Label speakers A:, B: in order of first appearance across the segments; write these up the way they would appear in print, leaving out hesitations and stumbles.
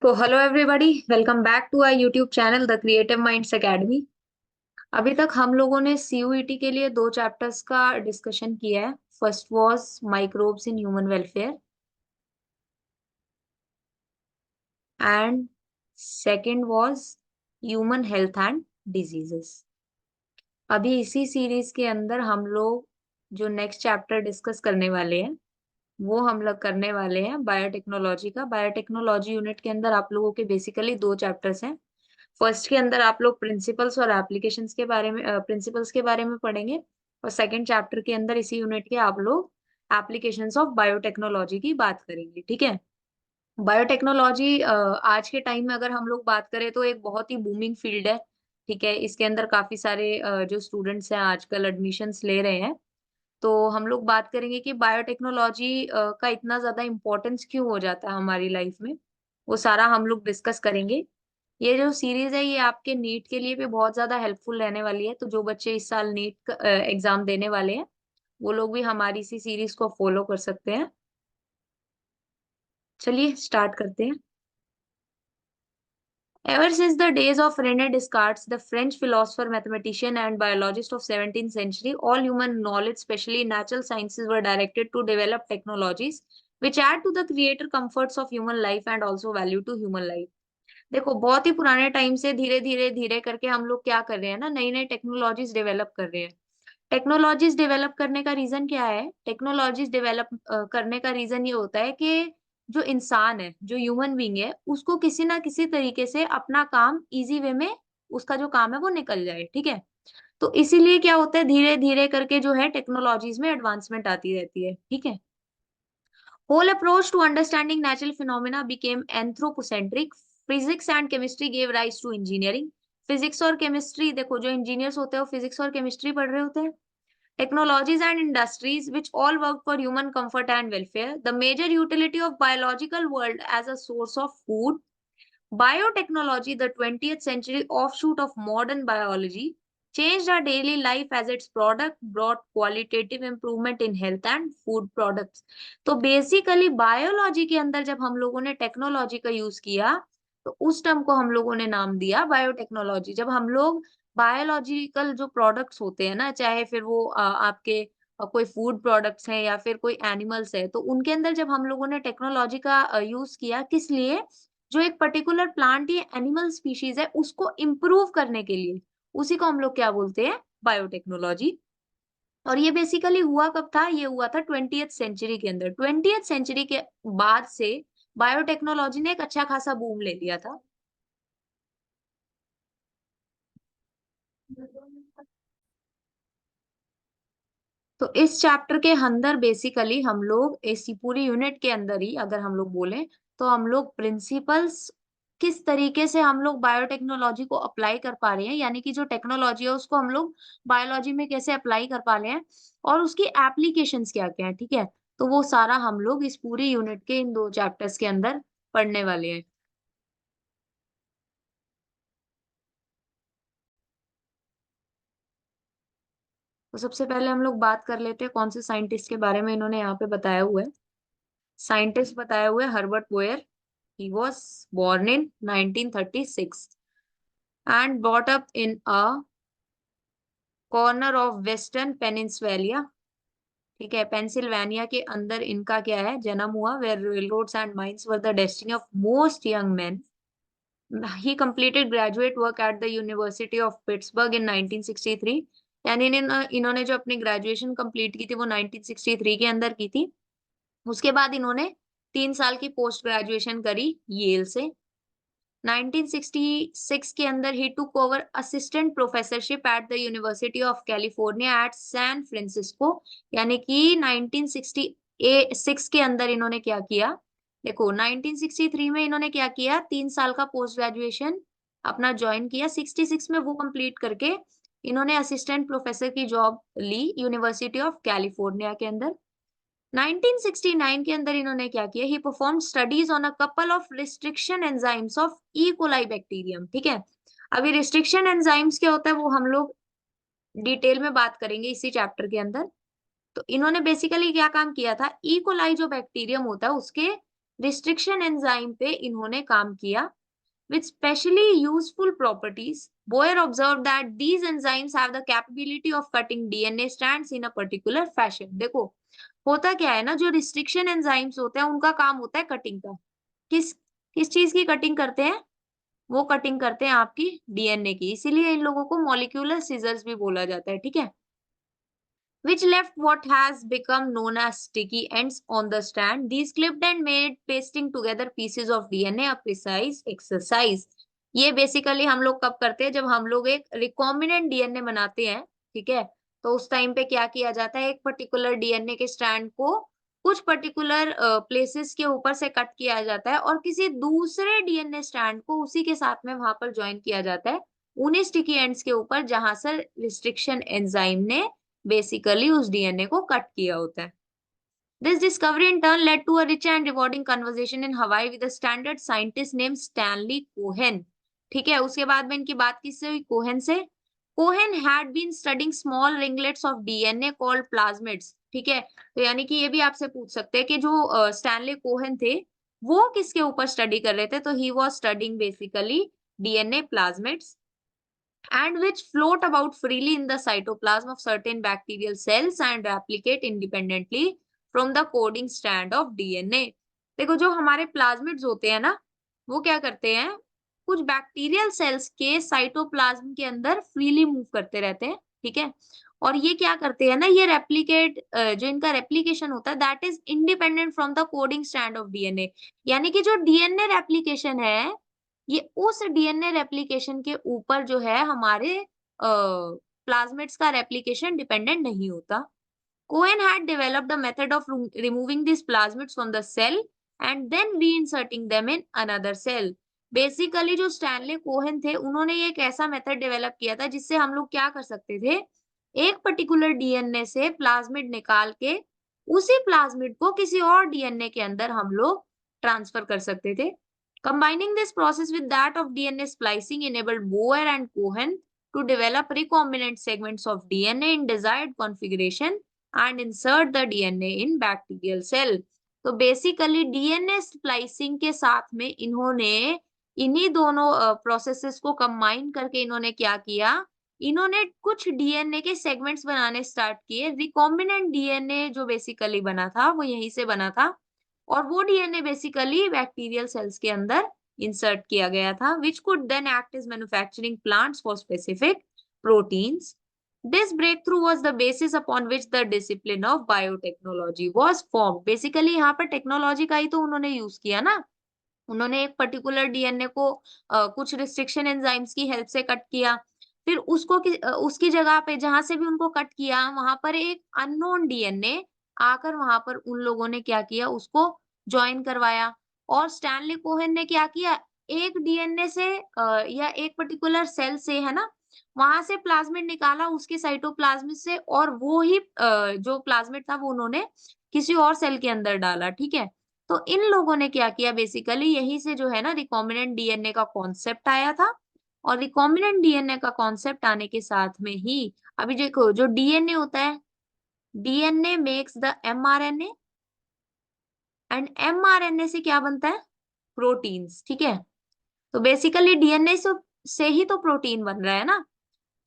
A: तो hello everybody, welcome back to our YouTube channel the creative minds academy. अभी तक हम लोगों ने सीयूईटी के लिए दो चैप्टर्स का डिस्कशन किया है। First was microbes in human welfare and second was human health and diseases. अभी इसी सीरीज के अंदर हम लोग जो नेक्स्ट चैप्टर डिस्कस करने वाले हैं वो हम लोग करने वाले हैं बायोटेक्नोलॉजी का। बायोटेक्नोलॉजी यूनिट के अंदर आप लोगों के बेसिकली दो चैप्टर्स हैं। फर्स्ट के अंदर आप लोग प्रिंसिपल्स और एप्लीकेशंस के बारे में प्रिंसिपल्स के बारे में पढ़ेंगे, और सेकंड चैप्टर के अंदर इसी यूनिट के आप लोग एप्लीकेशंस ऑफ बायोटेक्नोलॉजी की बात करेंगे। ठीक है। बायोटेक्नोलॉजी आज के टाइम में अगर हम लोग बात करें तो एक बहुत ही बूमिंग फील्ड है। ठीक है। इसके अंदर काफी सारे जो स्टूडेंट्स हैं आजकल एडमिशन्स ले रहे हैं। तो हम लोग बात करेंगे कि बायोटेक्नोलॉजी का इतना ज्यादा इम्पोर्टेंस क्यों हो जाता है हमारी लाइफ में, वो सारा हम लोग डिस्कस करेंगे। ये जो सीरीज है ये आपके नीट के लिए भी बहुत ज्यादा हेल्पफुल रहने वाली है। तो जो बच्चे इस साल नीट एग्जाम देने वाले हैं वो लोग भी हमारी इसी सीरीज को फॉलो कर सकते हैं। चलिए स्टार्ट करते हैं। Ever since the days of René Descartes, the French philosopher, mathematician, and biologist of 17th century, all human knowledge, especially natural sciences, were directed to develop technologies which add to the greater comforts of human life and also value to human life. देखो, बहुत ही पुराने time से धीरे धीरे धीरे करके हम लोग क्या कर रहे हैं ना, नई नई टेक्नोलॉजीज डेवलप कर रहे हैं। टेक्नोलॉजीज डेवलप करने का रीजन क्या है? टेक्नोलॉजीज डेवलप करने का रीजन ये होता है कि जो इंसान है, जो ह्यूमन बीइंग है, उसको किसी ना किसी तरीके से अपना काम इजी वे में, उसका जो काम है वो निकल जाए। ठीक है। तो इसीलिए क्या होता है, धीरे धीरे करके जो है टेक्नोलॉजीज में एडवांसमेंट आती रहती है। ठीक है। Whole approach to understanding natural phenomena became anthropocentric. Physics and chemistry gave rise to engineering. Physics और केमिस्ट्री, देखो जो इंजीनियर्स होते हैं वो फिजिक्स और केमिस्ट्री पढ़ रहे होते हैं। Technologies and industries which all work for human comfort and welfare. The major utility of biological world as a source of food. Biotechnology, the 20th century offshoot of modern biology, changed our daily life as its product brought qualitative improvement in health and food products. तो basically biology के अंदर जब हम लोगों ने technology का use किया तो उस टर्म को हम लोगों ने नाम दिया बायोटेक्नोलॉजी। जब हम लोग बायोलॉजिकल जो प्रोडक्ट्स होते हैं ना, चाहे फिर वो आपके कोई फूड प्रोडक्ट्स हैं या फिर कोई एनिमल्स है, तो उनके अंदर जब हम लोगों ने टेक्नोलॉजी का यूज किया, किस लिए? जो एक पर्टिकुलर प्लांट या एनिमल स्पीशीज है उसको इम्प्रूव करने के लिए, उसी को हम लोग क्या बोलते हैं? बायोटेक्नोलॉजी। और ये बेसिकली हुआ कब था? ये हुआ था 20th सेंचुरी के अंदर। 20th सेंचुरी के बाद से बायोटेक्नोलॉजी ने एक अच्छा खासा बूम ले लिया था। तो इस चैप्टर के अंदर बेसिकली हम लोग इसी पूरी यूनिट के अंदर ही अगर हम लोग बोलें तो हम लोग प्रिंसिपल्स, किस तरीके से हम लोग बायोटेक्नोलॉजी को अप्लाई कर पा रहे हैं, यानी कि जो टेक्नोलॉजी है उसको हम लोग बायोलॉजी में कैसे अप्लाई कर पा रहे हैं और उसकी एप्लीकेशंस क्या क्या है। ठीक है। तो वो सारा हम लोग इस पूरी यूनिट के इन दो चैप्टर्स के अंदर पढ़ने वाले हैं। तो सबसे पहले हम लोग बात कर लेते हैं कौन से साइंटिस्ट के बारे में इन्होंने यहाँ पे बताया हुआ है। साइंटिस्ट बताया हुआ है Herbert Boyer. He was born in 1936 and brought up in a corner of Western Pennsylvania. ठीक है, पेंसिल्वेनिया के अंदर इनका क्या है, जन्म हुआ। Where railroads and mines were the destiny of most young men. He completed graduate work at the University of Pittsburgh in 1963. यानी इन्होंने जो अपनी ग्रेजुएशन कंप्लीट की थी वो 1963 के अंदर की थी। उसके बाद इन्होंने 3 साल की पोस्ट ग्रेजुएशन करी येल से। 1966 के अंदर ही took over assistant professorship at the University of California at San Francisco. यानी कि 1966 के अंदर इन्होंने क्या किया? देखो, 1963 में इन्होंने क्या किया, 3 साल का पोस्ट ग्रेजुएशन अपना ज्वाइन किया। 66 में वो कंप्लीट करके इन्होंने असिस्टेंट प्रोफेसर की जॉब ली यूनिवर्सिटी ऑफ कैलिफोर्निया के अंदर। 1969 के अंदर इन्होंने क्या किया, he perform studies on a couple of restriction enzymes of E coli bacterium. ठीक है। अभी रिस्ट्रिक्शन एंजाइम्स क्या होता है वो हम लोग डिटेल में बात करेंगे इसी चैप्टर के अंदर। तो इन्होंने बेसिकली क्या काम किया था, ई कोलाई जो बैक्टीरियम होता है उसके रिस्ट्रिक्शन एंजाइम पे इन्होंने काम किया with specially useful properties. Boyer observed that these enzymes have the capability of cutting DNA strands in a particular fashion. देखो होता क्या है ना, जो रिस्ट्रिक्शन एंजाइम्स होते हैं उनका काम होता है कटिंग का। किस किस चीज की कटिंग करते हैं? वो कटिंग करते हैं आपकी डीएनए की, इसीलिए इन लोगों को मॉलिक्यूलर सीजर्स भी बोला जाता है, ठीक है। which left what has become known as sticky ends on the strand. These clipped and made pasting together pieces of DNA a precise exercise. ये बेसिकली हम लोग कब करते हैं? जब हम लोग एक रिकॉम्बिनेंट डीएनए बनाते हैं, ठीक है, तो उस टाइम पे क्या किया जाता है, एक पर्टिकुलर डीएनए के स्ट्रैंड को कुछ पर्टिकुलर प्लेसेस के ऊपर से कट किया जाता है और किसी दूसरे डीएनए स्ट्रैंड को उसी के साथ में वहां पर ज्वाइन किया जाता है उन्हीं स्टिकी एंड्स के ऊपर जहां से रिस्ट्रिक्शन एंजाइम ने बेसिकली उस डीएनए को कट किया होता है। This discovery in turn led to a rich and rewarding conversation in Hawaii with a standard scientist named Stanley Cohen. ठीक है, उसके बाद में इनकी बात किससे हुई? कोहेन से। Cohen had been studying small ringlets of DNA called plasmids. ठीक है, तो यानी कि ये भी आपसे पूछ सकते हैं कि जो स्टैनली कोहेन थे वो किसके ऊपर स्टडी कर रहे थे? तो he was studying basically DNA plasmids and which float about freely in the cytoplasm of certain bacterial cells and replicate independently from the coding strand of DNA. देखो जो हमारे प्लाज्मिड्स होते हैं ना, वो क्या करते हैं? कुछ बैक्टीरियल सेल्स के साइटोप्लाज्म के अंदर फ्रीली मूव करते रहते हैं, ठीक है। और ये क्या करते हैं ना, ये रेप्लिकेट, जो इनका रेप्लिकेशन होता है that is independent from the coding strand of DNA. यानी कि जो डीएनए रेप्लिकेशन है ये उस डीएनए रेप्लिकेशन के ऊपर जो है हमारे प्लाज्मिड्स का रेप्लिकेशन डिपेंडेंट नहीं होता। Cohen had developed a method of removing these plasmids from the cell and then reinserting them in another cell. Basically जो स्टैनली कोहेन थे उन्होंने एक ऐसा मेथड डेवलप किया था जिससे हम लोग क्या कर सकते थे, एक पर्टिकुलर डीएनए से प्लाज्मिड निकाल के उसी प्लाज्मिड को किसी और डीएनए के अंदर हम लोग ट्रांसफर कर सकते थे। Combining this process with that of DNA splicing enabled Boer and Cohen to develop recombinant segments of DNA in desired configuration and insert the DNA in bacterial cell. तो बेसिकली डीएनए स्प्लाइसिंग के साथ में इन्होंने इन्हीं दोनों processes को combine करके इन्होंने क्या किया, इन्होंने कुछ डीएनए के सेगमेंट्स बनाने स्टार्ट किए। रिकॉम्बिनेंट डीएनए जो बेसिकली बना था वो यहीं से बना था और वो डीएनए बेसिकली बैक्टीरियल सेल्स के अंदर इंसर्ट किया गया था which could then act as manufacturing plants for specific proteins. This breakthrough was the basis upon which the discipline of biotechnology was formed. Basically यहाँ पर टेक्नोलॉजी का ही तो उन्होंने यूज किया ना, उन्होंने एक पर्टिकुलर डीएनए को कुछ रिस्ट्रिक्शन एंजाइम्स की हेल्प से कट किया, फिर उसको उसकी जगह पे जहां से भी उनको कट किया वहां पर एक अननोन डीएनए आकर वहां पर उन लोगों ने क्या किया, उसको ज्वाइन करवाया। और स्टैनली कोहेन ने क्या किया, एक डीएनए से या एक पर्टिकुलर सेल से है ना, वहां से प्लाज्मिड निकाला उसके साइटोप्लाज्म से और वो ही जो प्लाज्मिड था वो उन्होंने किसी और सेल के अंदर डाला, ठीक है। तो इन लोगों ने क्या किया, बेसिकली यहीं से जो है ना रिकॉम्बिनेंट डीएनए का कॉन्सेप्ट आया था और रिकॉम्बिनेंट डीएनए का कॉन्सेप्ट आने के साथ में ही अभी देखो जो डीएनए होता है, DNA makes the mRNA and mRNA से क्या बनता है, प्रोटीन्स, ठीक है। तो बेसिकली डीएनए से ही तो प्रोटीन बन रहा है ना,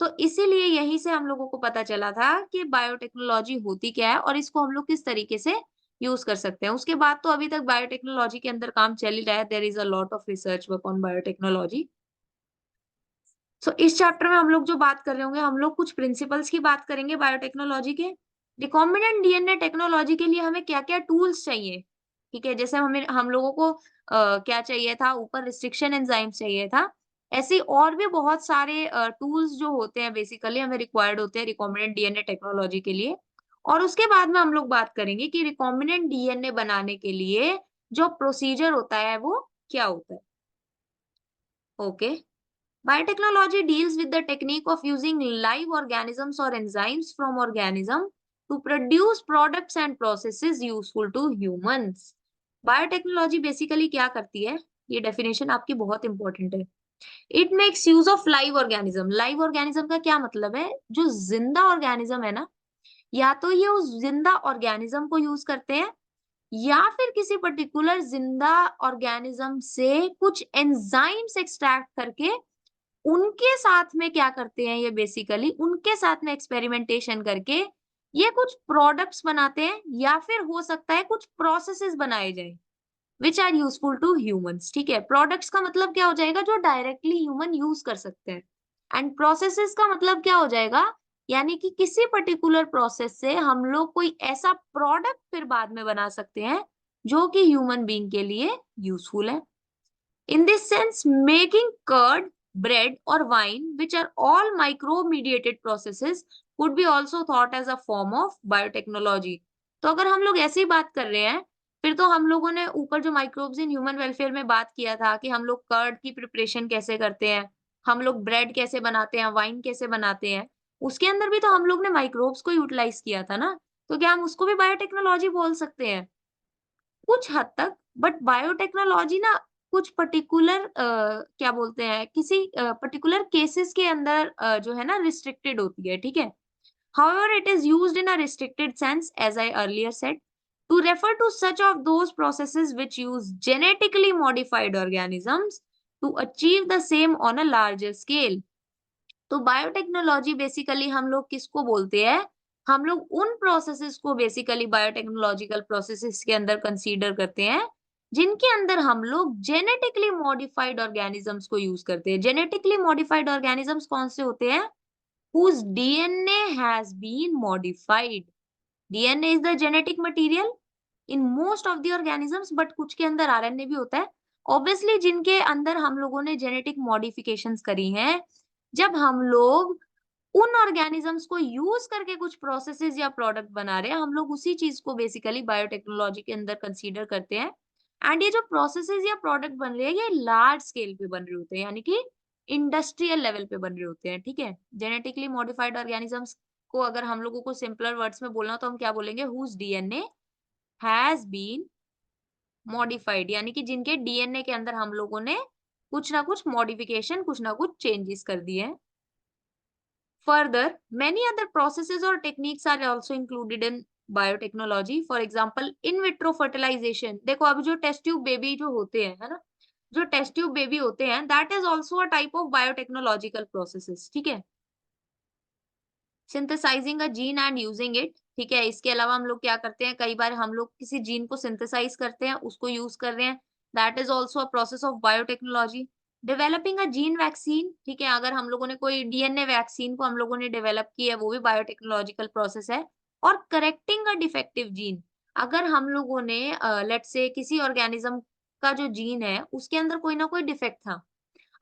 A: तो इसीलिए यहीं से हम लोगों को पता चला था कि बायोटेक्नोलॉजी होती क्या है और इसको हम लोग किस तरीके से यूज कर सकते हैं। उसके बाद तो अभी तक बायोटेक्नोलॉजी के अंदर काम चल ही रहा है, there is a lot of research work on biotechnology. So इस चैप्टर में हम लोग जो बात कर रहे होंगे, हम लोग कुछ प्रिंसिपल्स की बात करेंगे बायोटेक्नोलॉजी के। रिकॉम्बिनेंट डीएनए टेक्नोलॉजी के लिए हमें क्या क्या टूल्स चाहिए, ठीक है, जैसे हमें हम लोगों को क्या चाहिए था, ऊपर रिस्ट्रिक्शन एंजाइम चाहिए था, ऐसे और भी बहुत सारे टूल्स जो होते हैं बेसिकली हमें रिक्वायर्ड होते हैं रिकॉम्बिनेंट डीएनए टेक्नोलॉजी के लिए। और उसके बाद में हम लोग बात करेंगे कि रिकॉम्बिनेंट डीएनए बनाने के लिए जो प्रोसीजर होता है वो क्या होता है। Okay, biotechnology deals with the technique of using live organisms or enzymes from organism to produce products and processes useful to humans. Biotechnology basically क्या करती है, ये डेफिनेशन आपकी बहुत इंपॉर्टेंट है। It makes use of live organism. Live organism का क्या मतलब है, जो जिंदा ऑर्गेनिज्म है ना, या तो ये उस जिंदा ऑर्गेनिज्म को यूज करते हैं या फिर किसी पर्टिकुलर जिंदा ऑर्गेनिज्म से कुछ एंजाइम्स एक्सट्रैक्ट करके उनके साथ में क्या करते हैं, ये बेसिकली उनके साथ में एक्सपेरिमेंटेशन करके ये कुछ प्रोडक्ट्स बनाते हैं, या फिर हो सकता है कुछ प्रोसेसेस बनाए जाएं which are useful to humans. ठीक है, प्रोडक्ट्स का मतलब क्या हो जाएगा, जो डायरेक्टली ह्यूमन यूज कर सकते हैं। एंड प्रोसेसेस का मतलब क्या हो जाएगा, यानी कि किसी पर्टिकुलर प्रोसेस से हम लोग कोई ऐसा प्रोडक्ट फिर बाद में बना सकते हैं जो कि ह्यूमन बीइंग के लिए यूजफुल है। In this sense, making curd, bread, or wine, which are all micro-mediated processes, could be also thought as a form of biotechnology. तो अगर हम लोग ऐसे ही बात कर रहे हैं, फिर तो हम लोगों ने ऊपर जो माइक्रोब्स इन ह्यूमन वेलफेयर में बात किया था कि हम लोग कर्ड की प्रिपरेशन कैसे करते हैं, हम लोग ब्रेड कैसे बनाते हैं, वाइन कैसे बनाते हैं, उसके अंदर भी तो हम लोग ने माइक्रोब्स को यूटिलाइज किया था ना। तो क्या हम उसको भी बायोटेक्नोलॉजी बोल सकते हैं? कुछ हद तक, बट बायोटेक्नोलॉजी ना कुछ पर्टिकुलर क्या बोलते हैं, किसी पर्टिकुलर केसेस के अंदर जो है ना रिस्ट्रिक्टेड होती है, ठीक है। However it is used in a restricted sense as I earlier said to refer to such of those processes which use genetically modified organisms to achieve the same on a larger scale. तो biotechnology basically हम लोग किसको बोलते हैं, हम लोग उन processes को बेसिकली बायोटेक्नोलॉजिकल प्रोसेसेस के अंदर कंसीडर करते हैं जिनके अंदर हम लोग जेनेटिकली मॉडिफाइड ऑर्गेनिजम्स को यूज करते हैं। जेनेटिकली मॉडिफाइड ऑर्गेनिजम्स कौन से होते हैं? whose DNA has been modified. DNA is the genetic material in most of the organisms, but कुछ के अंदर RNA भी होता है। ऑब्वियसली जिनके अंदर हम लोगों ने जेनेटिक मॉडिफिकेशंस करी हैं, जब हम लोग उन ऑर्गेनिजम्स को यूज करके कुछ प्रोसेसेस या प्रोडक्ट बना रहे हैं, हम लोग उसी चीज को बेसिकली बायोटेक्नोलॉजी के अंदर कंसीडर करते हैं। एंड ये जो प्रोसेसेस या प्रोडक्ट बन रहे हैं, ये लार्ज स्केल पे बन रहे होते हैं, यानी कि इंडस्ट्रियल लेवल पे बन रहे होते हैं। ठीक है, जेनेटिकली मॉडिफाइड ऑर्गेनिजम्स को अगर हम लोगों को सिंपलर वर्ड्स में बोलना तो हम क्या बोलेंगे, whose DNA has been modified, यानी कि जिनके डीएनए के अंदर हम लोगों ने कुछ ना कुछ मॉडिफिकेशन, कुछ ना कुछ चेंजेस कर दिए हैं। Further, many other processes or techniques are also included in biotechnology. For example, in vitro fertilization. देखो अभी जो टेस्ट ट्यूब बेबी जो होते हैं, है ना, जो टेस्ट ट्यूब बेबी होते हैं, that is also a type of biotechnological processes. ठीक है, synthesising a gene and using it. ठीक है, इसके अलावा हम लोग क्या करते हैं, कई बार हम लोग किसी जीन को सिंथेसाइज करते हैं, उसको यूज कर रहे हैं, that is also a process of biotechnology. Developing a gene vaccine, ठीक है, अगर हम लोगों ने कोई डीएनए वैक्सीन को हम लोगों ने डेवलप की है, वो भी बायोटेक्नोलॉजिकल प्रोसेस है। और करेक्टिंग अ डिफेक्टिव जीन, अगर हम लोगों ने लेट्स से किसी ऑर्गेनिज्म का जो जीन है उसके अंदर कोई ना कोई डिफेक्ट था,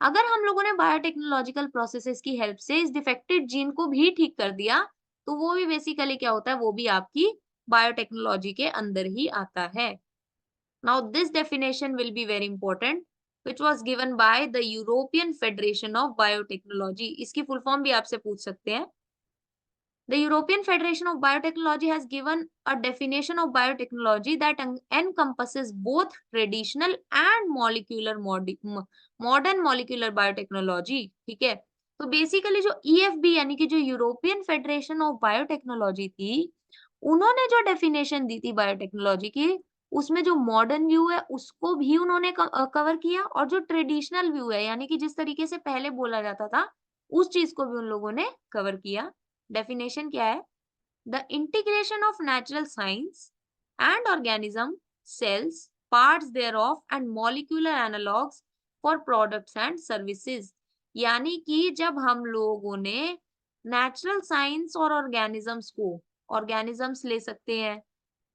A: अगर हम लोगों ने बायोटेक्नोलॉजिकल प्रोसेसेस की हेल्प से इस डिफेक्टेड जीन को भी ठीक कर दिया, तो वो भी बेसिकली क्या होता है, वो भी आपकी बायोटेक्नोलॉजी के अंदर ही आता है। Now this definition will be very important which was given by the European Federation of Biotechnology। इसकी फुल फॉर्म भी आपसे पूछ सकते हैं। The European Federation of Biotechnology has given a definition of biotechnology that encompasses both traditional and modern molecular biotechnology। ठीक है, तो basically जो EFB यानी कि जो यूरोपियन फेडरेशन ऑफ बायोटेक्नोलॉजी थी, उन्होंने जो डेफिनेशन दी थी बायोटेक्नोलॉजी की, उसमें जो मॉडर्न व्यू है उसको भी उन्होंने कवर किया, और जो ट्रेडिशनल व्यू है यानी कि जिस तरीके से पहले बोला जाता था, उस चीज को भी उन लोगों ने कवर किया। डेफिनेशन क्या है? The integration of natural science and organism, cells, parts thereof and molecular analogs for products and services. यानी कि जब हम लोगों ने नेचुरल साइंस और ऑर्गेनिजम्स को, ऑर्गेनिजम्स ले सकते हैं,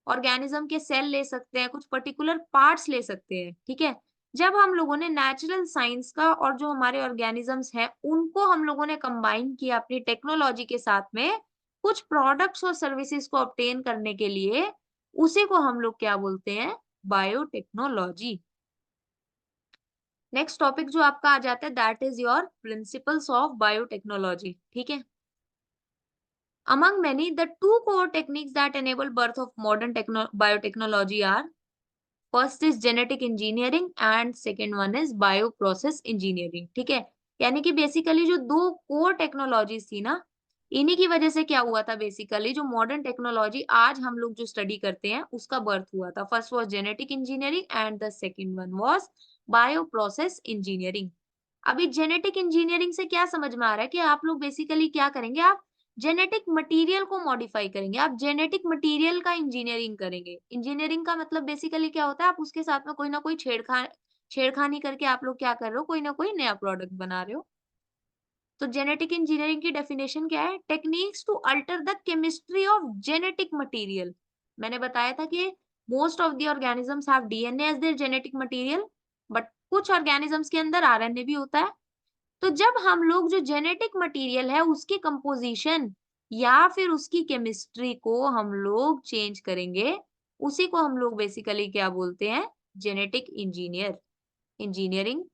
A: ऑर्गेनिज्म के सेल ले सकते हैं, कुछ पर्टिकुलर पार्ट्स ले सकते हैं, ठीक है। जब हम लोगों ने नेचुरल साइंस का और जो हमारे ऑर्गेनिजम्स हैं उनको हम लोगों ने कंबाइन किया अपनी टेक्नोलॉजी के साथ में कुछ प्रोडक्ट्स और सर्विसेज को ऑब्टेन करने के लिए, उसी को हम लोग क्या बोलते हैं, बायोटेक्नोलॉजी। नेक्स्ट टॉपिक जो आपका आ जाता है that is your principles of biotechnology. ठीक है, among many, the two core techniques that enable birth of modern biotechnology are, first is genetic engineering and second one is bioprocess engineering. ठीक है, यानी कि बेसिकली जो दो कोर टेक्नोलॉजीज थी ना, इन्हीं की वजह से क्या हुआ था बेसिकली, जो मॉडर्न टेक्नोलॉजी आज हम लोग जो स्टडी करते हैं उसका बर्थ हुआ था। First was genetic engineering and the second one was bio process engineering. अभी जेनेटिक इंजीनियरिंग से क्या समझ में आ रहा है कि आप लोग बेसिकली क्या करेंगे, आप जेनेटिक मटेरियल को मॉडिफाई करेंगे, आप जेनेटिक मटेरियल का इंजीनियरिंग करेंगे। इंजीनियरिंग का मतलब बेसिकली क्या होता है, आप उसके साथ में कोई ना कोई छेड़खानी करके आप लोग क्या कर रहे हो, कोई ना कोई नया प्रोडक्ट बना रहे हो। तो जेनेटिक इंजीनियरिंग की डेफिनेशन क्या है? Techniques to alter the chemistry of genetic material. मैंने बताया था कि most of the organisms have DNA as their genetic material, but कुछ ऑर्गेनिजम्स के अंदर आरएनए भी होता है। तो जब हम लोग जो जेनेटिक मटेरियल है उसकी कंपोजिशन या फिर उसकी केमिस्ट्री को हम लोग चेंज करेंगे, उसी को हम लोग बेसिकली क्या बोलते हैं? Genetic engineering.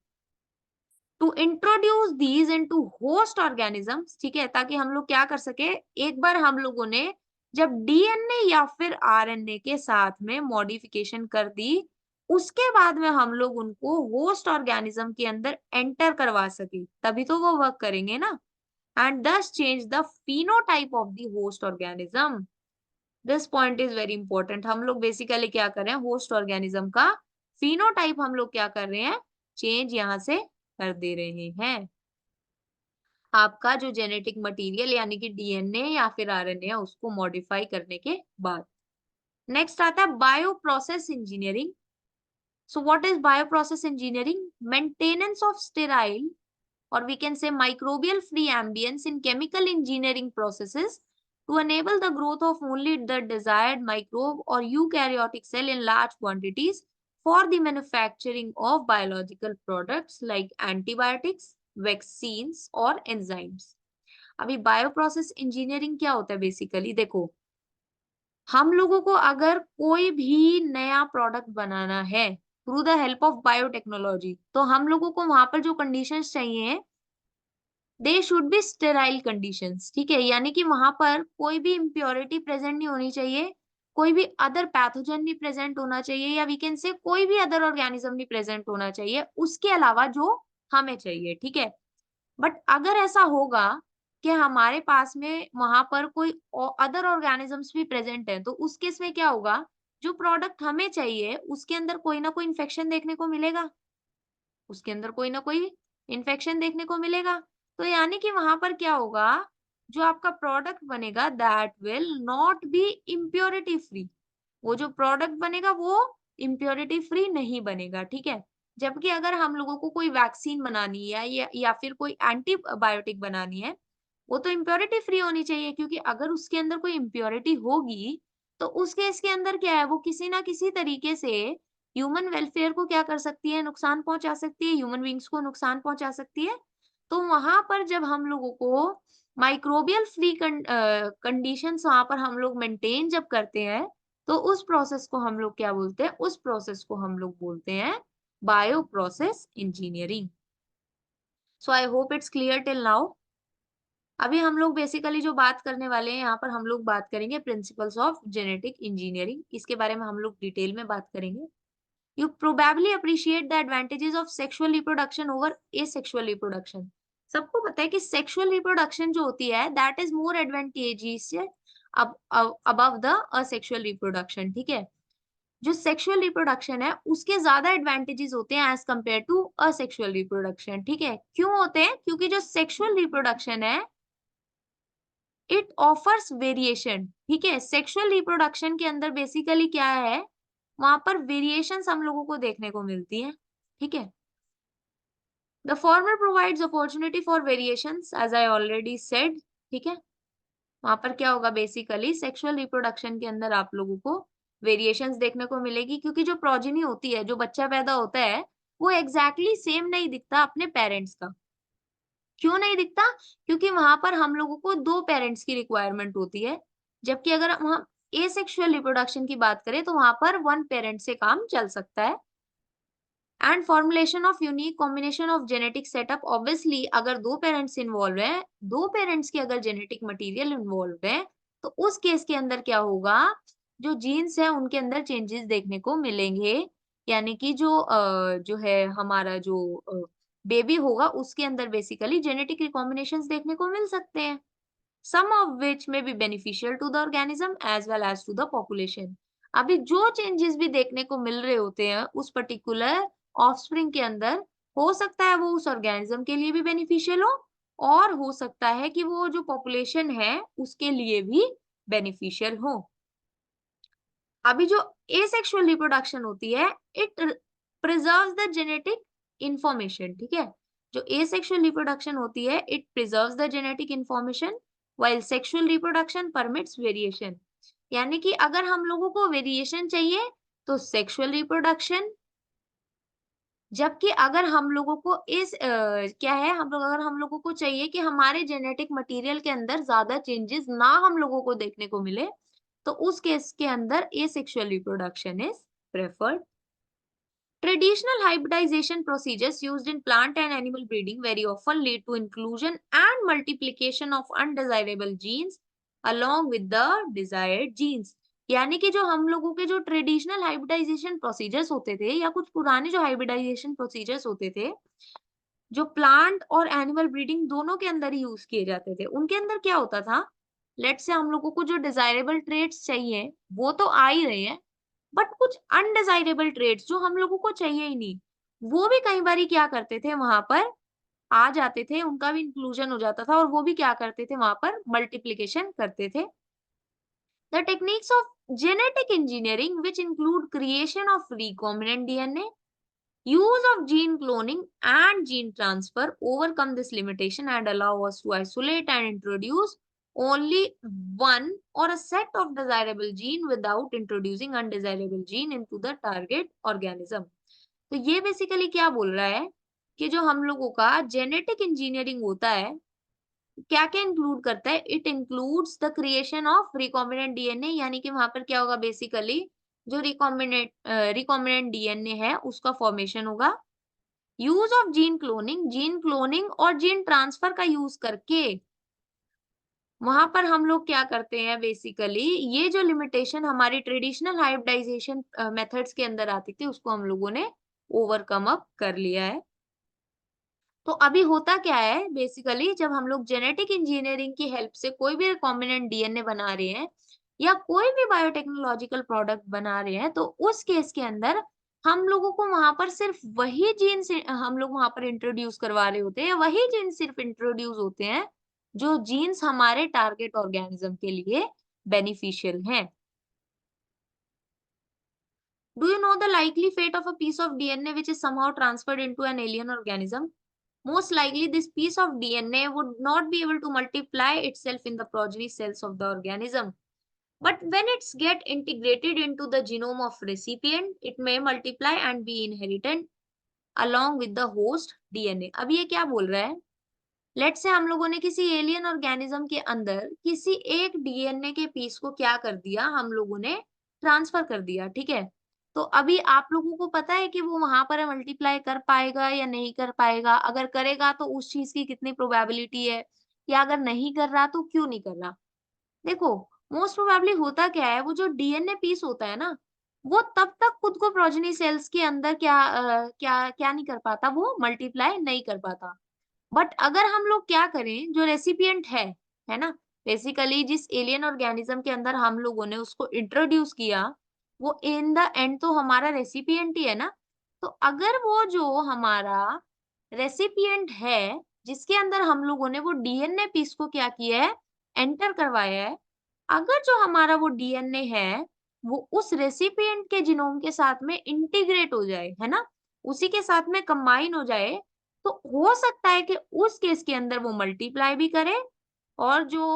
A: To introduce these into host organisms, ठीक है, ताकि हम लोग क्या कर सके, एक बार हम लोगों ने जब डीएनए या फिर आरएनए के साथ में मॉडिफिकेशन कर दी, उसके बाद में हम लोग उनको होस्ट ऑर्गेनिज्म के अंदर एंटर करवा सके, तभी तो वो वर्क करेंगे ना। एंड दस change the phenotype of the host organism. This point is very important. हम लोग बेसिकली क्या कर रहे हैं, होस्ट ऑर्गेनिज्म का phenotype हम लोग क्या कर रहे हैं, चेंज यहाँ से कर दे रहे हैं। आपका जो जेनेटिक मटेरियल यानी कि डीएनए या फिर आरएनए है उसको मॉडिफाई करने के बाद। नेक्स्ट आता है bio process engineering. So what is bio process engineering? Maintenance of sterile or we can say microbial free ambience in chemical engineering processes to enable the growth of only the desired microbe or eukaryotic cell in large quantities for the manufacturing of biological products like antibiotics, vaccines और enzymes। अभी bio process engineering क्या होता है basically, देखो, हम लोगों को अगर कोई भी नया प्रोडक्ट बनाना है through the help of biotechnology, तो हम लोगों को वहां पर जो कंडीशंस चाहिए, they should be sterile conditions, ठीक है, यानी कि वहां पर कोई भी इम्प्योरिटी प्रेजेंट नहीं होनी चाहिए, कोई भी अदर पैथोजन नहीं प्रेजेंट होना चाहिए, या वी कैन से कोई भी अदर ऑर्गेनिज्म नहीं प्रेजेंट होना चाहिए उसके अलावा जो हमें चाहिए, ठीक है। बट अगर ऐसा होगा कि हमारे पास में वहां पर कोई अदर ऑर्गेनिजम्स भी प्रेजेंट है, तो उस केस में क्या होगा, जो प्रोडक्ट हमें चाहिए उसके अंदर कोई ना कोई इन्फेक्शन देखने को मिलेगा, उसके अंदर कोई ना कोई इन्फेक्शन देखने को मिलेगा। तो यानी कि वहां पर क्या होगा, जो आपका प्रोडक्ट बनेगा that will not be impurity free. वो जो प्रोडक्ट बनेगा वो इम्प्योरिटी फ्री नहीं बनेगा, ठीक है। जबकि अगर हम लोगों को कोई वैक्सीन बनानी है या फिर कोई एंटीबायोटिक बनानी है, वो तो इम्प्योरिटी फ्री होनी चाहिए, क्योंकि अगर उसके अंदर कोई इम्प्योरिटी होगी तो उस केस के अंदर क्या है, वो किसी ना किसी तरीके से ह्यूमन वेलफेयर को क्या कर सकती है, नुकसान पहुंचा सकती है, ह्यूमन बींग्स को नुकसान पहुंचा सकती है। तो वहां पर जब हम लोगों को माइक्रोबियल फ्री कंडीशंस वहां पर हम लोग मेंटेन जब करते हैं, तो उस प्रोसेस को हम लोग क्या बोलते हैं, उस प्रोसेस को हम लोग बोलते हैं bio process engineering. So I hope it's clear till now. अभी हम लोग बेसिकली जो बात करने वाले हैं, यहाँ पर हम लोग बात करेंगे प्रिंसिपल्स ऑफ जेनेटिक इंजीनियरिंग, इसके बारे में हम लोग डिटेल में बात करेंगे। You probably appreciate the advantages of sexual reproduction over asexual reproduction. सबको पता है कि सेक्सुअल रिप्रोडक्शन जो होती है that is more advantageous above the asexual reproduction, ठीक है। जो सेक्सुअल रिप्रोडक्शन है उसके ज्यादा एडवांटेजेस होते हैं as compare to asexual reproduction, ठीक है। क्यों होते हैं? क्योंकि जो सेक्सुअल रिप्रोडक्शन है इट ऑफर्स वेरिएशन, ठीक है। सेक्सुअल रिप्रोडक्शन के अंदर बेसिकली क्या है, वहां पर वेरिएशंस हम लोगों को देखने को मिलती है, ठीक है। The former provides opportunity for variations as I already said, ठीक है। वहां पर क्या होगा, बेसिकली सेक्सुअल रिप्रोडक्शन के अंदर आप लोगों को वेरिएशंस देखने को मिलेगी, क्योंकि जो प्रोजेनी होती है, जो बच्चा पैदा होता है, वो एग्जैक्टली सेम नहीं दिखता अपने पेरेंट्स का। क्यों नहीं दिखता? क्योंकि वहां पर हम लोगों को दो पेरेंट्स की रिक्वायरमेंट होती है, जबकि अगर हम एसेक्सुअल रिप्रोडक्शन की बात करें तो वहां पर वन पेरेंट से काम चल सकता है। And formulation of unique combination of genetic setup, obviously अगर दो पेरेंट्स इन्वॉल्व हैं, दो पेरेंट्स के अगर जेनेटिक मटेरियल इन्वॉल्व है, तो उस केस के अंदर क्या होगा, जो जीन्स है उनके अंदर चेंजेस देखने को मिलेंगे। यानी कि जो है हमारा जो बेबी होगा उसके अंदर बेसिकली जेनेटिक रिकॉम्बिनेशंस देखने को मिल सकते हैं। some of which may be beneficial to the organism as well as to the population. अभी जो चेंजेस भी देखने को मिल रहे होते हैं उस पर्टिकुलर ऑफस्प्रिंग के अंदर, हो सकता है वो उस ऑर्गेनिज्म के लिए भी बेनिफिशियल हो और हो सकता है कि वो जो पॉपुलेशन है उसके लिए भी बेनिफिशियल हो। अभी जो एसेक्सुअल रिप्रोडक्शन होती है, it preserves the genetic information, ठीक है? जो एसेक्सुअल रिप्रोडक्शन होती है, it preserves the genetic information while sexual reproduction permits variation. यानी कि अगर हम लोगों को वेरिएशन चाहिए तो सेक्सुअल रिप्रोडक्शन, जबकि अगर हम लोगों को क्या है, अगर हम लोगों को चाहिए कि हमारे जेनेटिक मटेरियल के अंदर ज्यादा चेंजेस ना हम लोगों को देखने को मिले, तो उस केस के अंदर asexual reproduction is preferred. Traditional hybridization procedures used in plant and animal breeding very often lead to inclusion and multiplication of undesirable genes along with the desired genes। यानी कि जो हम लोगों के जो ट्रेडिशनल हाइब्रिडाइजेशन प्रोसीजर्स होते थे या कुछ पुराने जो हाइब्रिडाइजेशन प्रोसीजर्स होते थे, जो प्लांट और एनिमल ब्रीडिंग दोनों के अंदर ही यूज किए जाते थे, उनके अंदर क्या होता था, लेट्स से हम लोगों को जो डिजायरेबल ट्रेट्स चाहिए वो तो आ ही रहे हैं, बट कुछ अनडिजायरेबल ट्रेट्स जो हम लोगों को चाहिए ही नहीं, वो भी कई बारी क्या करते थे वहां पर आ जाते थे, उनका भी इंक्लूजन हो जाता था और वो भी क्या करते थे वहां पर मल्टीप्लिकेशन करते थे। The techniques of genetic engineering which include creation of recombinant DNA, use of gene cloning and gene transfer overcome this limitation and allow us to isolate and introduce only one or a set of desirable gene without introducing undesirable gene into the target organism। तो ये basically क्या बोल रहा है कि जो हम लोगों का जेनेटिक इंजीनियरिंग होता है, क्या क्या इंक्लूड करता है, it includes the creation of recombinant DNA, यानी कि वहां पर क्या होगा बेसिकली, जो रिकॉम्बिनेंट डीएनए है उसका फॉर्मेशन होगा। यूज ऑफ जीन क्लोनिंग और जीन ट्रांसफर का यूज करके वहां पर हम लोग क्या करते हैं बेसिकली, ये जो लिमिटेशन हमारी ट्रेडिशनल हाइब्रिडाइजेशन मेथड्स के अंदर आती थी उसको हम लोगों ने ओवरकम अप कर लिया है। तो अभी होता क्या है बेसिकली, जब हम लोग जेनेटिक इंजीनियरिंग की हेल्प से कोई भी रिकॉम्बिनेंट डीएनए बना रहे हैं या कोई भी बायोटेक्नोलॉजिकल प्रोडक्ट बना रहे हैं, तो उस केस के अंदर हम लोगों को वहां पर सिर्फ वही जीन से हम लोग वहां पर इंट्रोड्यूस करवा रहे होते हैं, वही जीन सिर्फ इंट्रोड्यूस होते हैं जो जीन्स हमारे टारगेट ऑर्गेनिज्म के लिए बेनिफिशियल हैं। Do you know the likely fate of a piece of DNA which is somehow transferred into an alien organism? Most likely, this piece of DNA would not be able to multiply itself in the progeny cells of the organism. But when it's get integrated into the genome of recipient, it may multiply and be inherited along with the host DNA। अब ये क्या बोल रहा है? Let's say हम लोगों ने किसी एलियन ऑर्गेनिज्म के अंदर किसी एक डीएनए के पीस को क्या कर दिया, हम लोगों ने ट्रांसफर कर दिया, ठीक है? तो अभी आप लोगों को पता है कि वो वहां पर मल्टीप्लाई कर पाएगा या नहीं कर पाएगा, अगर करेगा तो उस चीज की कितनी प्रोबेबिलिटी है, या अगर नहीं कर रहा तो क्यों नहीं कर रहा। देखो, मोस्ट प्रोबेबली होता क्या है, वो जो डीएनए पीस होता है ना, वो तब तक खुद को प्रोजेनी सेल्स के अंदर क्या नहीं कर पाता, वो मल्टीप्लाई नहीं कर पाता। बट अगर हम लोग क्या करें, जो रेसिपिएंट है ना, बेसिकली जिस एलियन ऑर्गेनिज्म के अंदर हम लोगों ने उसको इंट्रोड्यूस किया, वो इन द एंड तो हमारा रेसिपिएंट ही है ना। तो अगर वो जो हमारा रेसिपिएंट है जिसके अंदर हम लोगों ने वो डीएनए पीस को क्या किया है, एंटर करवाया है, अगर जो हमारा वो डीएनए है वो उस रेसिपिएंट के जीनोम के साथ में इंटीग्रेट हो जाए, है ना, उसी के साथ में कंबाइन हो जाए, तो हो सकता है कि उस केस के अंदर वो मल्टीप्लाई भी करे और जो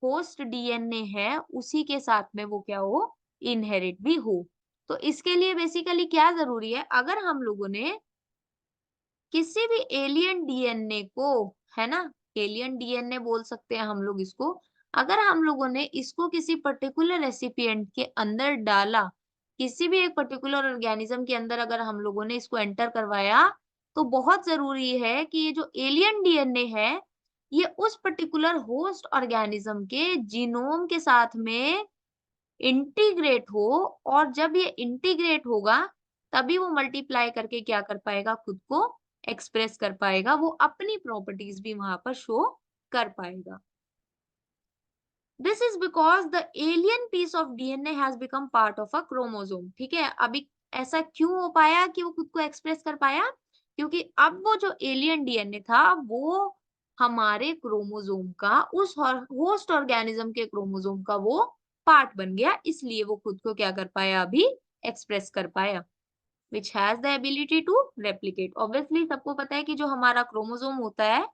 A: होस्ट डीएनए है उसी के साथ में वो क्या हो, इनहेरिट भी हो। तो इसके लिए बेसिकली क्या जरूरी है, अगर हम लोगों ने किसी भी एलियन डीएनए को, है ना, एलियन डीएनए बोल सकते हैं हम लोग इसको, अगर हम लोगों ने इसको किसी पर्टिकुलर रेसिपिएंट के अंदर डाला, किसी भी एक पर्टिकुलर ऑर्गेनिज्म के अंदर अगर हम लोगों ने इसको एंटर करवाया, तो बहुत जरूरी है कि ये जो एलियन डीएनए है ये उस पर्टिकुलर होस्ट ऑर्गेनिज्म के जीनोम के साथ में इंटीग्रेट हो, और जब ये इंटीग्रेट होगा तभी वो मल्टीप्लाई करके क्या कर पाएगा, खुद को एक्सप्रेस कर पाएगा, वो अपनी प्रॉपर्टीज भी वहां पर शो कर पाएगा। This is because the alien piece of DNA has become part of a chromosome. ठीक है, अभी ऐसा क्यों हो पाया कि वो खुद को एक्सप्रेस कर पाया? क्योंकि अब वो जो एलियन डीएनए था वो हमारे क्रोमोसोम का, उस होस्ट ऑर्गेनिज्म के क्रोमोसोम का वो पार्ट बन गया, इसलिए वो खुद को क्या कर पाया, अभी एक्सप्रेस कर पाया। Which has the ability to replicate. Obviously सबको पता है कि जो हमारा क्रोमोसोम होता है,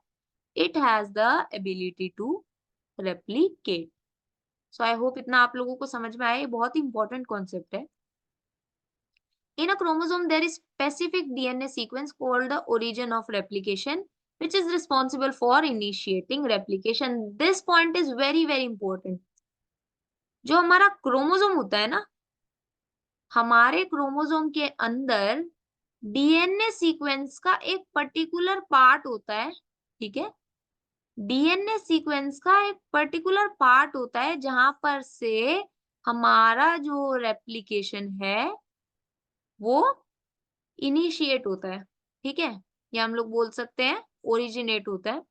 A: it has the ability to replicate. So I hope इतना आप लोगों को समझ में आया, ये बहुत ही इंपॉर्टेंट कॉन्सेप्ट है। In a chromosome, there is specific DNA sequence called the origin of replication, which is responsible for initiating replication. This point is very, very important. जो हमारा क्रोमोसोम होता है ना, हमारे क्रोमोसोम के अंदर डीएनए सीक्वेंस का एक पर्टिकुलर पार्ट होता है, ठीक है? डीएनए सीक्वेंस का एक पर्टिकुलर पार्ट होता है जहां पर से हमारा जो रेप्लिकेशन है वो इनिशिएट होता है, ठीक है? या हम लोग बोल सकते हैं ओरिजिनेट होता है।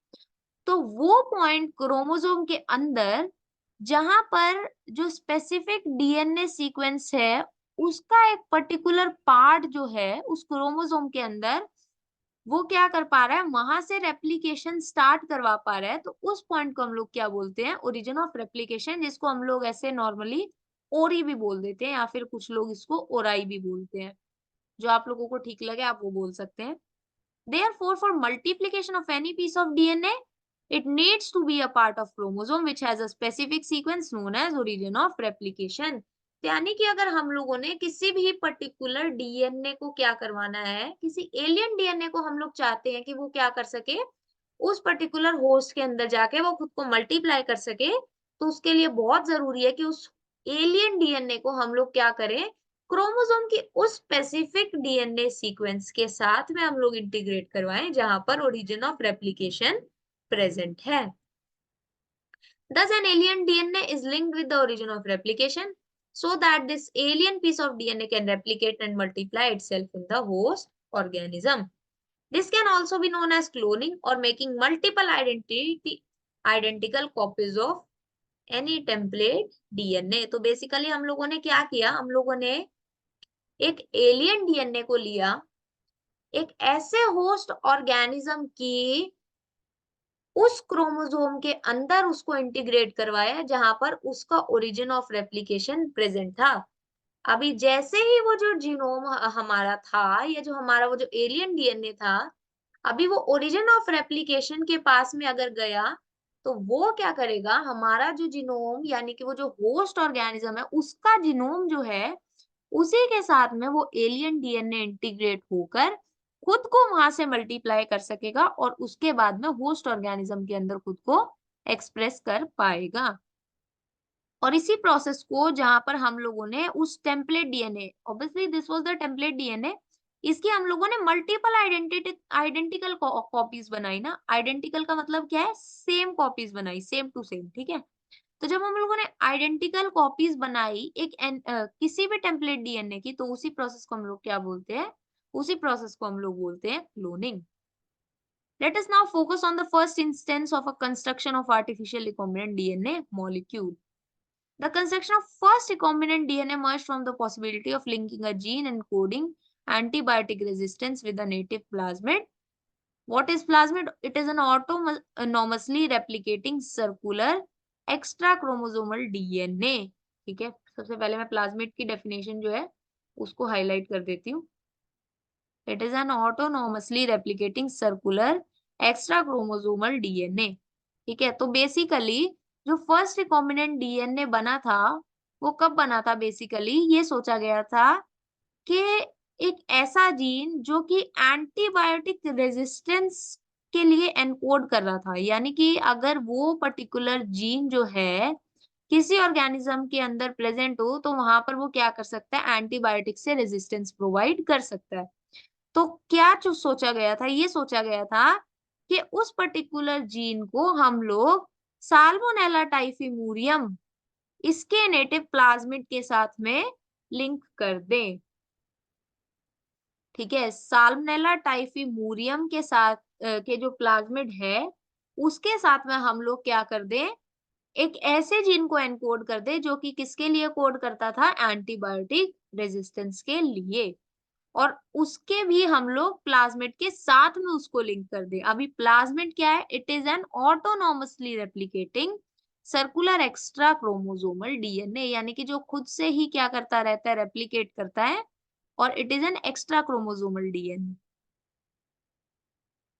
A: तो वो पॉइंट क्रोमोसोम के अंदर जहां पर जो स्पेसिफिक डीएनए सीक्वेंस है, उसका एक पर्टिकुलर पार्ट जो है उस क्रोमोसोम के अंदर, वो क्या कर पा रहा है, वहां से रेप्लिकेशन स्टार्ट करवा पा रहा है। तो उस पॉइंट को हम लोग क्या बोलते हैं, ओरिजिन ऑफ रेप्लिकेशन, जिसको हम लोग ऐसे नॉर्मली ओरी भी बोल देते हैं, या फिर कुछ लोग इसको ओराई भी बोलते हैं। जो आप लोगों को ठीक लगे आप वो बोल सकते हैं। Therefore, for multiplication of any piece of DNA, it needs to be a part of chromosome which has a specific sequence known as origin of replication. यानी कि अगर हम लोगों ने किसी भी पर्टिकुलर डीएनए को क्या करवाना है, किसी एलियन डीएनए को हम लोग चाहते हैं कि वो क्या कर सके, उस पर्टिकुलर होस्ट के अंदर जाके वो खुद को मल्टीप्लाई कर सके, तो उसके लिए बहुत जरूरी है कि उस एलियन डीएनए को हम लोग क्या करें, क्रोमोसोम की उस स्पेसिफिक डीएनए सीक्वेंस के साथ में हम लोग इंटीग्रेट करवाएं जहां पर ओरिजिन ऑफ रेप्लिकेशन प्रेजेंट है। Thus, an alien DNA is linked with the origin of replication so that this alien piece of DNA can replicate and multiply itself in the host organism. This can also be known as cloning or making multiple identical copies of any template DNA. तो basically हम लोगों ने क्या किया, हम लोगों ने एक एलियन डीएनए को लिया, एक ऐसे होस्ट ऑर्गेनिज्म की उस क्रोमोसोम के अंदर उसको इंटीग्रेट करवाया जहां पर उसका ओरिजिन ऑफ रेप्लिकेशन प्रेजेंट था। अभी जैसे ही वो जो जीनोम हमारा था, या जो हमारा वो जो एलियन डीएनए था, अभी वो ओरिजिन ऑफ रेप्लिकेशन के पास में अगर गया, तो वो क्या करेगा, हमारा जो जीनोम यानी कि वो जो होस्ट ऑर्गेनिज्म है उसका जीनोम जो है, उसी के साथ में वो एलियन डीएनए इंटीग्रेट होकर खुद को वहां से मल्टीप्लाई कर सकेगा और उसके बाद में होस्ट ऑर्गेनिज्म के अंदर खुद को एक्सप्रेस कर पाएगा। और इसी प्रोसेस को जहां पर हम लोगों ने उस template DNA, obviously this was the template DNA, इसकी हम लोगों ने मल्टीपल आइडेंटिकल कॉपीज बनाई ना। आइडेंटिकल का मतलब क्या है, सेम कॉपीज बनाई, सेम टू सेम, ठीक है? तो जब हम लोगों ने आइडेंटिकल कॉपीज बनाई किसी भी टेम्पलेट डीएनए की, तो उसी प्रोसेस को हम लोग क्या बोलते हैं, उसी प्रोसेस को हम लोग बोलते हैं cloning. Let us now focus on the first instance of a construction of artificial recombinant DNA molecule. The construction of first recombinant DNA emerged from the possibility of linking a gene encoding antibiotic resistance with a native plasmid. What is plasmid? It is an autonomously replicating circular extra chromosomal DNA. ठीक है, सबसे पहले मैं plasmid की definition जो है उसको highlight कर देती हूँ। It is an autonomously replicating circular extra chromosomal DNA. ठीक है, तो बेसिकली जो फर्स्ट रिकॉम्बिनेंट डीएनए बना था, वो कब बना था, बेसिकली ये सोचा गया था कि एक ऐसा जीन जो कि एंटीबायोटिक रेजिस्टेंस के लिए एनकोड कर रहा था, यानी कि अगर वो पर्टिकुलर जीन जो है किसी ऑर्गेनिज्म के अंदर प्रेजेंट हो, तो वहां पर वो क्या कर सकता है, एंटीबायोटिक से रेजिस्टेंस प्रोवाइड कर सकता है। तो क्या जो सोचा गया था, ये सोचा गया था कि उस पर्टिकुलर जीन को हम लोग साल्मोनेला टाइफिमूरियम, इसके नेटिव प्लाज्मिड के साथ में लिंक कर दें। ठीक है, साल्मोनेला टाइफिमूरियम के साथ के जो प्लाज्मिड है, उसके साथ में हम लोग क्या कर दें, एक ऐसे जीन को एनकोड कर दे जो कि किसके लिए कोड करता था, एंटीबायोटिक रेजिस्टेंस के लिए, और उसके भी हम लोग प्लाज्मिड के साथ में उसको लिंक कर दे। अभी प्लाज्मिड क्या है, it is an autonomously replicating circular extra chromosomal DNA, यानी कि जो खुद से ही क्या करता रहता है, रेप्लिकेट करता है, और it is an extra chromosomal DNA.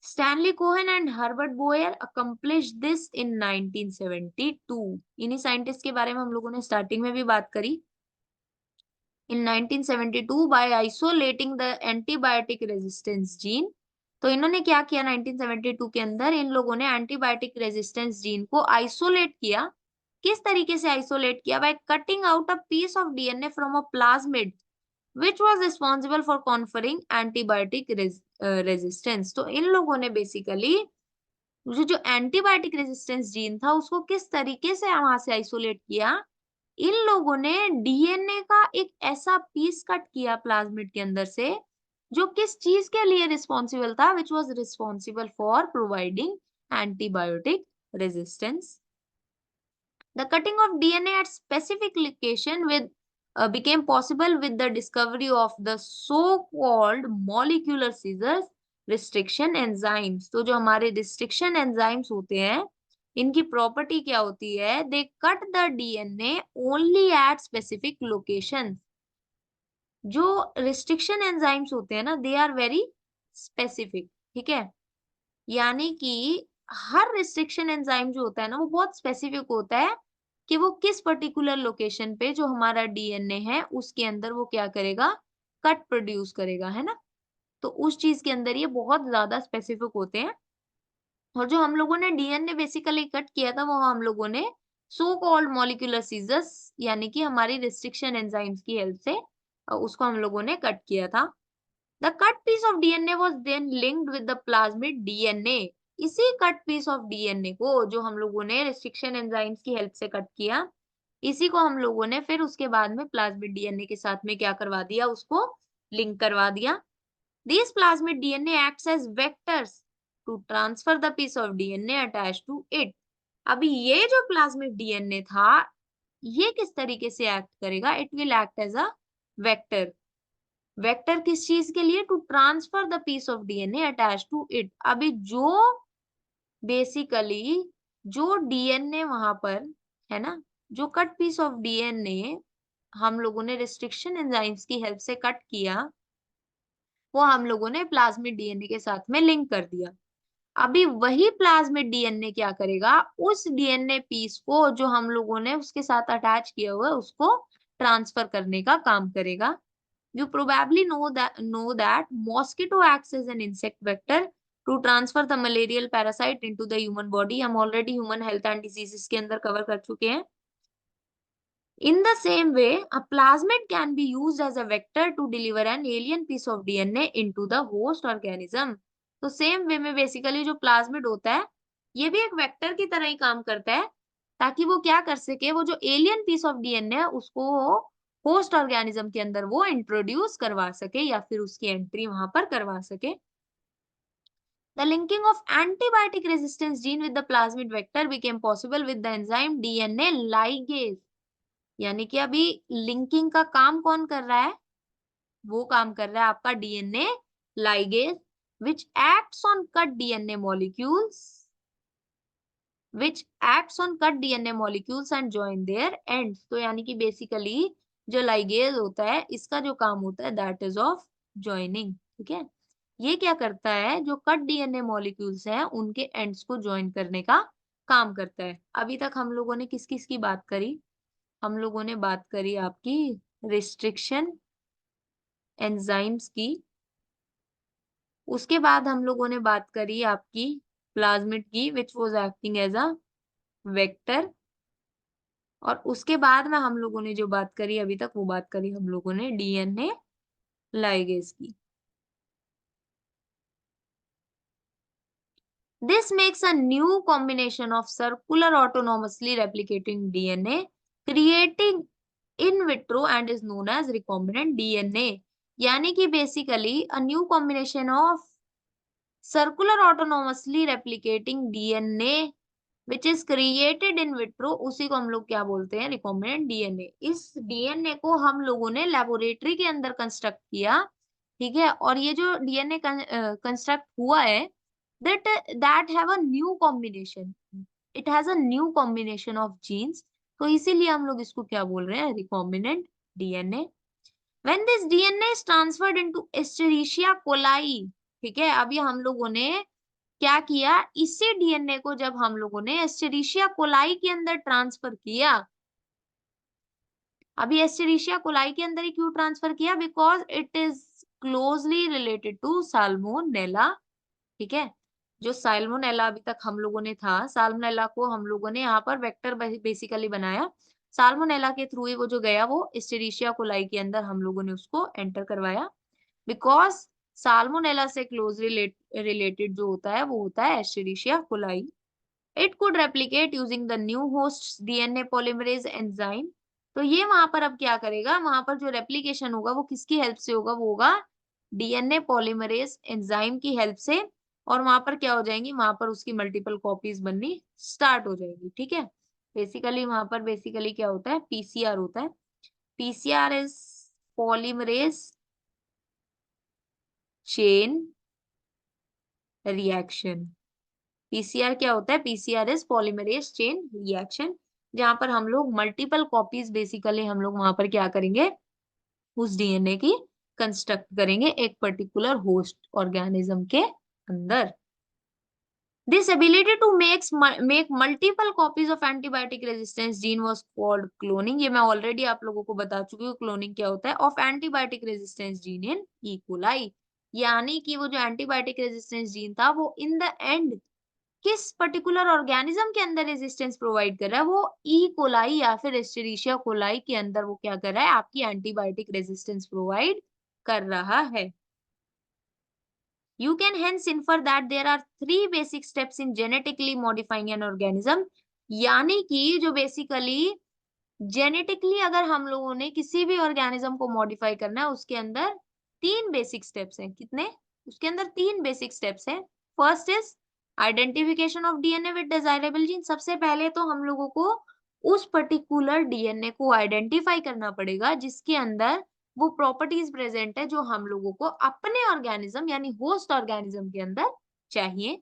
A: Stanley Cohen and Herbert Boyer accomplished this in 1972। इन्हीं साइंटिस्ट के बारे में हम लोगों ने स्टार्टिंग में भी बात करी। In 1972 by isolating the antibiotic resistance gene। तो इन्होंने क्या किया 1972 के अंदर, इन लोगों ने एंटीबायोटिक रेजिस्टेंस जीन को आइसोलेट किया। किस तरीके से आइसोलेट किया, by cutting out a piece of DNA from a plasmid which was responsible for conferring antibiotic resistance। तो इन लोगों ने बेसिकली जो एंटीबायोटिक रेजिस्टेंस जीन था उसको किस तरीके से वहां से आइसोलेट किया, इन लोगों ने डीएनए का एक ऐसा पीस कट किया प्लाज्मिड के अंदर से जो किस चीज के लिए रिस्पॉन्सिबल था, which was responsible for providing antibiotic resistance. The cutting of DNA at specific location with became possible with the discovery of the so-called molecular scissors restriction enzymes। तो जो हमारे restriction enzymes होते हैं, इनकी प्रॉपर्टी क्या होती है, they cut the DNA only at specific locations। जो restriction enzymes होते हैं ना, they are very specific, ठीक है, यानी कि हर रिस्ट्रिक्शन एंजाइम जो होता है ना वो बहुत स्पेसिफिक होता है कि वो किस पर्टिकुलर लोकेशन पे जो हमारा डीएनए है उसके अंदर वो क्या करेगा, कट प्रोड्यूस करेगा, है ना। तो उस चीज के अंदर ये बहुत ज्यादा स्पेसिफिक होते हैं। और जो हम लोगों ने डीएनए बेसिकली कट किया था वो हम लोगों ने सो कॉल्ड मॉलिक्यूलर सीजर्स यानी कि हमारी रिस्ट्रिक्शन एंजाइम्स की हेल्प से उसको हम लोगों ने कट किया था। The cut piece of DNA was then linked with the plasmid DNA। इसी कट पीस ऑफ डीएनए को जो हम लोगों ने रिस्ट्रिक्शन एंजाइम्स की हेल्प से कट किया, इसी को हम लोगों ने फिर उसके बाद में प्लाज्मिड डीएनए के साथ में क्या करवा दिया, उसको लिंक करवा दिया। These plasmid DNA acts as vectors to transfer the piece of DNA attached to it। अभी ये जो प्लाज्मिड डीएनए था, ये किस तरीके से एक्ट करेगा, it will act as a vector. Vector किस चीज के लिए, to transfer the piece of DNA attach to it. अभी जो बेसिकली जो डीएनए वहां पर है ना, जो कट पीस ऑफ डीएनए हम लोगों ने रिस्ट्रिक्शन एंजाइम्स की हेल्प से कट किया, वो हम लोगों ने प्लाज्मिड डीएनए के साथ में लिंक कर दिया। अभी वही प्लाज्मिड डीएनए क्या करेगा, उस डीएनए पीस को जो हम लोगों ने उसके साथ अटैच किया हुआ है उसको ट्रांसफर करने का काम करेगा। You probably know that mosquito acts as an insect vector to transfer the malarial parasite into the human body। हम already human health and diseases के अंदर cover कर चुके हैं। In the same way, a plasmid can be used as a vector to deliver an alien piece of DNA into the host organism। तो same way में basically जो plasmid होता है ये भी एक वेक्टर की तरह ही काम करता है, ताकि वो क्या कर सके, वो जो एलियन पीस ऑफ डीएनए है उसको होस्ट ऑर्गेनिज्म के अंदर वो इंट्रोड्यूस करवा सके या फिर उसकी एंट्री वहां पर करवा सके। The linking of antibiotic resistance gene with the plasmid vector became possible with the enzyme DNA ligase। यानी कि अभी लिंकिंग का काम कौन कर रहा है, वो काम कर रहा है आपका DNA ligase, which acts on cut DNA molecules and join their ends। तो यानी कि बेसिकली जो लाइगेज होता है इसका जो काम होता है दैट इज ऑफ ज्वाइनिंग, ठीक है। ये क्या करता है, जो कट डीएनए मॉलिक्यूल्स हैं उनके एंड्स को ज्वाइन करने का काम करता है। अभी तक हम लोगों ने किस किस की बात करी, हम लोगों ने बात करी आपकी रिस्ट्रिक्शन एंजाइम्स की, उसके बाद हम लोगों ने बात करी आपकी प्लाज्मिड की which was acting as a vector, और उसके बाद में हम लोगों ने जो बात करी अभी तक वो बात करी हम लोगों ने डीएनए लाइगेज की। This makes a new combination of circular autonomously replicating DNA creating in vitro and is known as recombinant DNA। यानी कि basically a new combination of circular autonomously replicating DNA which is created in vitro, उसी को हम लोग क्या बोलते हैं, recombinant DNA. इस डीएनए को हम लोगों ने लेबोरेटरी के अंदर कंस्ट्रक्ट किया, ठीक है। और ये जो डीएनए कंस्ट्रक्ट हुआ है, that that have a new combination, it has a new combination of genes, तो इसीलिए हम लोग इसको क्या बोल रहे हैं, recombinant DNA. When this DNA is transferred into Escherichia coli, ठीक है। अभी हम लोगों ने क्या किया, इसी डीएनए को जब हम लोगों ने एस्चेरिशिया कोलाई के अंदर ट्रांसफर किया, अभी एस्चेरिशिया कोलाई के अंदर ही क्यों ट्रांसफर किया, because it is closely related to Salmonella, ठीक है। जो साल्मोनेला अभी तक हम लोगों ने था, साल्मोनेला को हम लोगों ने यहाँ पर वेक्टर बेसिकली बनाया, साल्मोनेला के थ्रू ही वो जो गया वो एस्चेरिशिया कोलाई के अंदर हम लोगों ने उसको एंटर करवाया, बिकॉज साल्मोनेला से क्लोजली रिलेटेड जो होता है वो होता है Escherichia coli. It could replicate using the new host DNA polymerase enzyme, तो ये वहां पर अब क्या करेगा, वहां पर जो रेप्लिकेशन होगा वो किसकी हेल्प से होगा, वो होगा डीएनए पॉलीमरेज एंजाइम की हेल्प से। और वहां पर क्या हो जाएंगी, वहां पर उसकी मल्टीपल कॉपीज बननी स्टार्ट हो जाएगी, ठीक है। बेसिकली वहां पर बेसिकली क्या होता है, पीसीआर होता है, PCR is polymerase chain reaction. PCR क्या होता है, PCR is polymerase chain reaction, जहां पर हम लोग मल्टीपल कॉपीज बेसिकली हम लोग वहां पर क्या करेंगे, उस डीएनए की कंस्ट्रक्ट करेंगे एक पर्टिकुलर होस्ट ऑर्गेनिज्म के अंदर। This ability to make multiple copies of antibiotic resistance gene was called cloning। ये मैं ऑलरेडी आप लोगों को बता चुकी हूँ क्लोनिंग क्या होता है, of antibiotic resistance gene in E coli, यानी कि वो जो एंटीबायोटिक रेजिस्टेंस जीन था वो इन द एंड किस पर्टिकुलर ऑर्गेनिज्म के अंदर रेजिस्टेंस प्रोवाइड कर रहा है, वो ई कोलाई या फिर एस्चेरिशिया कोलाई के अंदर वो क्या कर रहा है, आपकी एंटीबायोटिक रेजिस्टेंस प्रोवाइड कर रहा है। You can hence infer that there are three basic steps in genetically modifying an organism, यानी कि जो बेसिकली जेनेटिकली अगर हम लोगों ने किसी भी ऑर्गेनिज्म को मॉडिफाई करना है, उसके अंदर तीन बेसिक स्टेप्स हैं, कितने, उसके अंदर तीन बेसिक स्टेप्स हैं। First is identification of DNA with desirable gene, सबसे पहले तो हम लोगों को उस पर्टिकुलर डीएनए को आइडेंटिफाई करना पड़ेगा जिसके अंदर वो प्रॉपर्टीज प्रेजेंट है जो हम लोगों को अपने ऑर्गेनिज्म यानी होस्ट ऑर्गेनिज्म के अंदर चाहिए।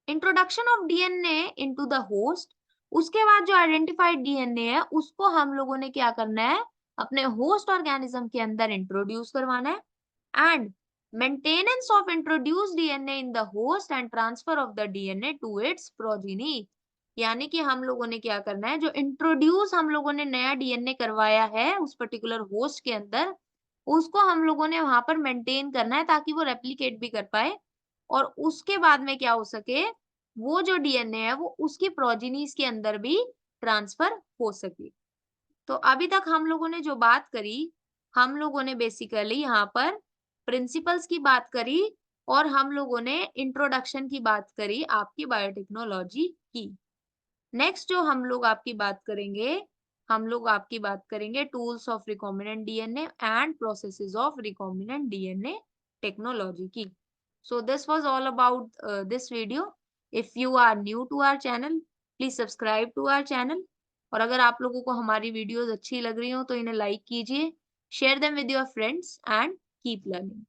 A: Introduction of DNA into the host, उसके बाद जो आइडेंटिफाइड डीएनए है उसको हम लोगों ने क्या करना है, अपने होस्ट ऑर्गेनिज्म के अंदर इंट्रोड्यूस करवाना है। And maintenance of introduce DNA in the host and transfer of the DNA to its progeny, यानी कि हम लोगों ने क्या करना है, जो इंट्रोड्यूस हम लोगों ने नया डीएनए करवाया है उस पर्टिकुलर होस्ट के अंदर, उसको हम लोगों ने वहां पर मेंटेन करना है ताकि वो रेप्लिकेट भी कर पाए, और उसके बाद में क्या हो सके, वो जो डीएनए है वो उसकी प्रोजेनीज के अंदर भी ट्रांसफर हो सके। तो अभी तक हम लोगों ने जो बात करी, हम लोगों ने बेसिकली यहाँ पर प्रिंसिपल्स की बात करी और हम लोगों ने इंट्रोडक्शन की बात करी आपकी बायोटेक्नोलॉजी की। नेक्स्ट जो हम लोग आपकी बात करेंगे, हम लोग आपकी बात करेंगे tools of recombinant DNA and processes of recombinant DNA technology की। So this was all about this video. If you are new to our channel, please subscribe to our channel. और अगर आप लोगों को हमारी वीडियोस अच्छी लग रही हो तो इन्हें लाइक कीजिए, share them with your friends and keep learning.